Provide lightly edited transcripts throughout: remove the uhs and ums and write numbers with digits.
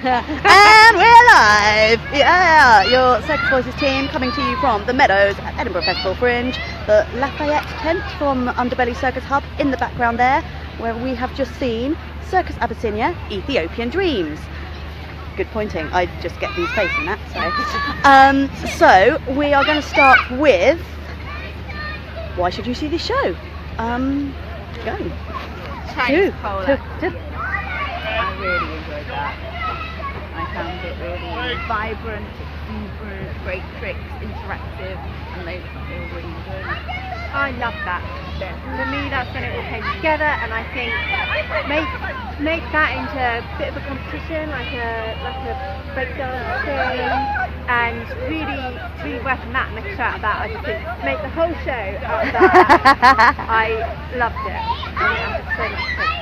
And we're live! Yeah! Your Circus Voices team coming to you from the Meadows at Edinburgh Festival Fringe, the Lafayette tent from Underbelly Circus Hub in the background there, where we have just seen Circus Abyssinia, Ethiopian Dreams. Good pointing, I just get these facing that, so we are going to start with why should you see this show? Go. Chinese polo. I really enjoyed that. I found it really vibrant, exuberant, great tricks, interactive, and loads of people really enjoyed it. I love that bit. For me, that's when it all came together, and I think make that into a bit of a competition, like a breakdance thing, and really work on that and make a show out of that. I just think make the whole show out of that. I loved it. And it's so much fun.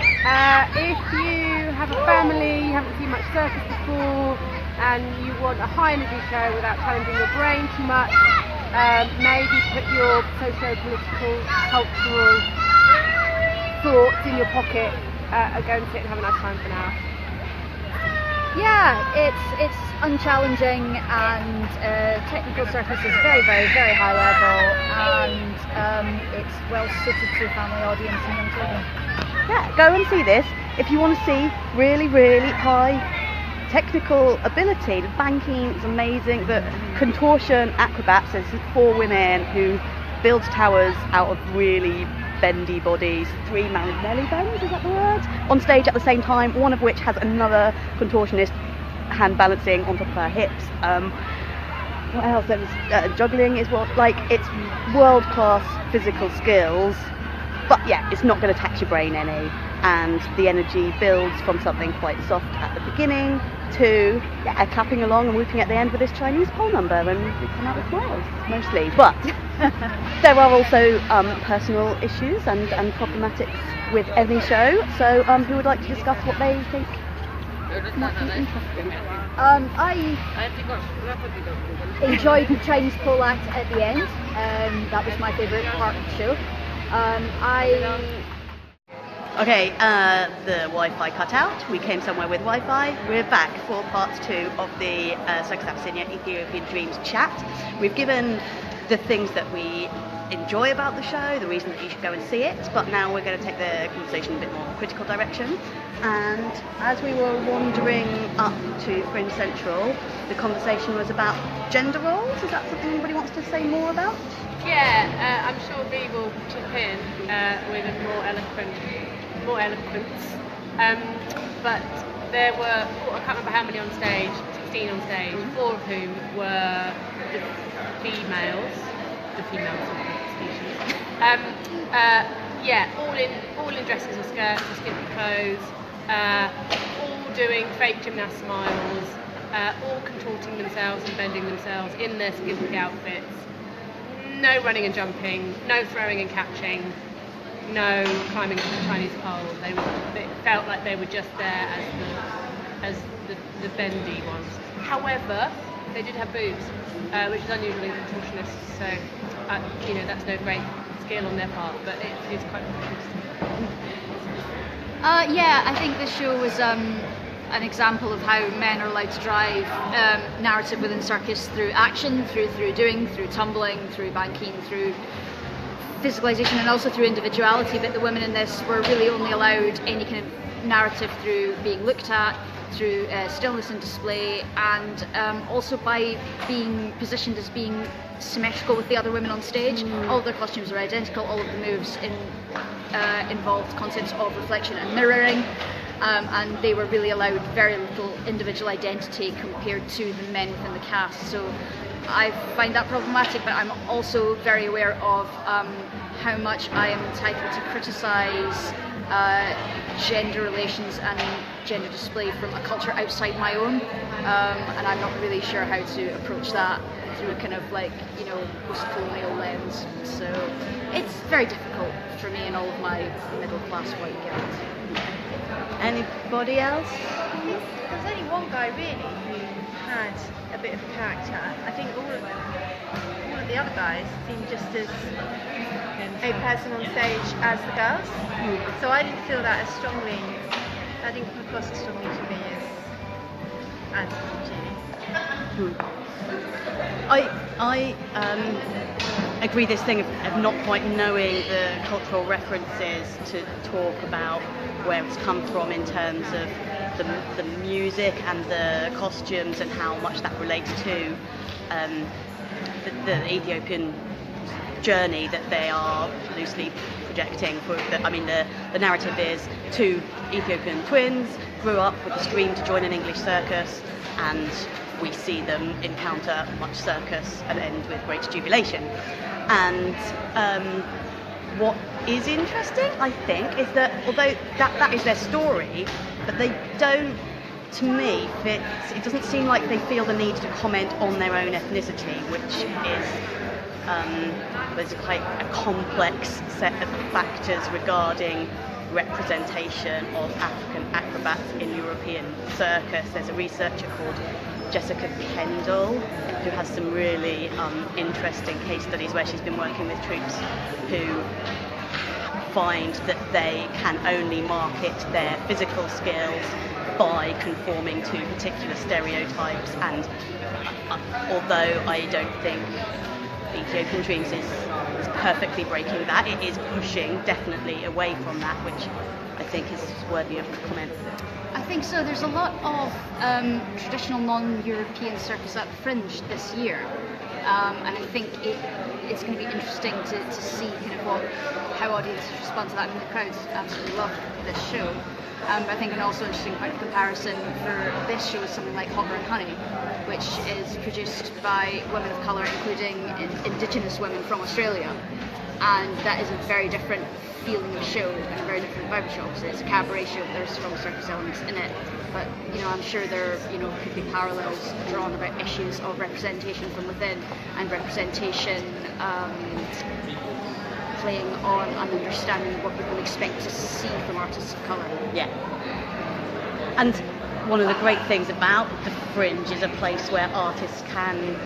If you have a family, you haven't seen much circus before, and you want a high energy show without challenging your brain too much, maybe put your socio-political, cultural thoughts in your pocket and go and sit and have a nice time for an hour. Yeah, it's unchallenging, and technical circus is very, very, very high level, and it's well suited to a family audience and young children. Yeah, go and see this if you want to see really, really high technical ability. The banking is amazing. The contortion acrobats, there's 4 women who build towers out of really bendy bodies, 3 Marinelli bends, is that the word? On stage at the same time, one of which has another contortionist hand balancing on top of her hips. What else? There's juggling is it's world class physical skills. But yeah, it's not going to tax your brain any, and the energy builds from something quite soft at the beginning to clapping along and whooping at the end with this Chinese pole number, and we come out with smiles mostly. But there are also personal issues and problematics with any show. So who would like to discuss what they think might be interesting? I enjoyed the Chinese pole act at the end. That was my favourite part of the show. Okay, the Wi-Fi cut out. We came somewhere with Wi-Fi. We're back for part 2 of the Circus Abyssinia Ethiopian Dreams chat. We've given the things that we enjoy about the show, the reason that you should go and see it, but now we're going to take the conversation in a bit more critical direction. And as we were wandering up to Fringe Central, the conversation was about gender roles. Is that something anybody wants to say more about? Yeah, I'm sure Bea will chip in with more eloquence. But there were, I can't remember how many on stage, 16 on stage, 4 of whom were the females of the species. All in dresses or skirts or skimpy clothes, all doing fake gymnast smiles, all contorting themselves and bending themselves in their skimpy outfits. No running and jumping, no throwing and catching, no climbing up the Chinese pole. They felt like they were just there as the bendy ones. However, they did have boobs, which is unusual in contortionists, so that's no great skill on their part, but it is quite interesting. I think this show was an example of how men are allowed to drive narrative within circus through action, through doing, through tumbling, through banking, through physicalization, and also through individuality. But the women in this were really only allowed any kind of narrative through being looked at, through stillness and display, and also by being positioned as being symmetrical with the other women on stage. All of their costumes were identical, all of the moves involved concepts of reflection and mirroring. And they were really allowed very little individual identity compared to the men within the cast. So I find that problematic, but I'm also very aware of how much I am entitled to criticise gender relations and gender display from a culture outside my own, and I'm not really sure how to approach that through a kind of post-colonial lens. So it's very difficult for me and all of my middle-class white girls. Anybody else? There's only one guy really who had a bit of a character. I think all of the other guys seemed just as a person on stage as the girls. So I didn't feel that as strongly. I didn't come across as strongly to me as PG. I agree this thing of not quite knowing the cultural references to talk about where it's come from in terms of the music and the costumes and how much that relates to the Ethiopian journey that they are loosely projecting. The narrative is two Ethiopian twins grew up with a dream to join an English circus, and we see them encounter much circus and end with great jubilation. And what is interesting, I think, is that although that is their story, but they don't, to me, it doesn't seem like they feel the need to comment on their own ethnicity, which is there's quite a complex set of factors regarding representation of African acrobats in European circus. There's a researcher called Jessica Kendall who has some really interesting case studies where she's been working with troupes who find that they can only market their physical skills by conforming to particular stereotypes, and although I don't think Ethiopian Dreams is perfectly breaking that, it is pushing definitely away from that, which I think is worthy of comment. I think so. There's a lot of traditional non-European circus at Fringe this year, and I think it's going to be interesting to see kind of how audiences respond to that. I mean, the crowds absolutely love this show. But I think an also interesting point of comparison for this show is something like Hopper and Honey, which is produced by women of colour, including Indigenous women from Australia, and that is a very different feeling of show and a very different vibe of show. So it's a cabaret show, there's strong circus elements in it, but I'm sure there could be parallels drawn about issues of representation from within and representation playing on and understanding what people expect to see from artists of colour. Yeah. And one of the great things about the Fringe is a place where artists can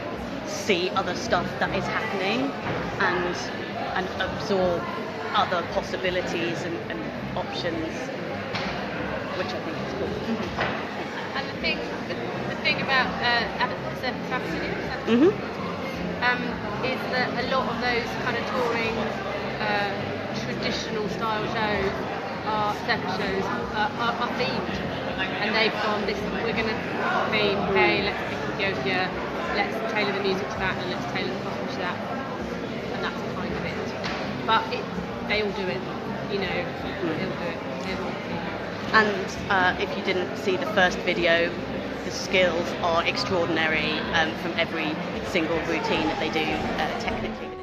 see other stuff that is happening and absorb other possibilities and options, which I think is cool. Mm-hmm. And the thing about Circus Abyssinia is that a lot of those kind of touring traditional style shows, circus shows, are themed, and they've gone, we're going to theme, hey, let's pick Ethiopia, let's tailor the music to that, and let's tailor the costume to that, and that's kind of it. But they all do it, they'll do it. And if you didn't see the first video, the skills are extraordinary from every single routine that they do technically.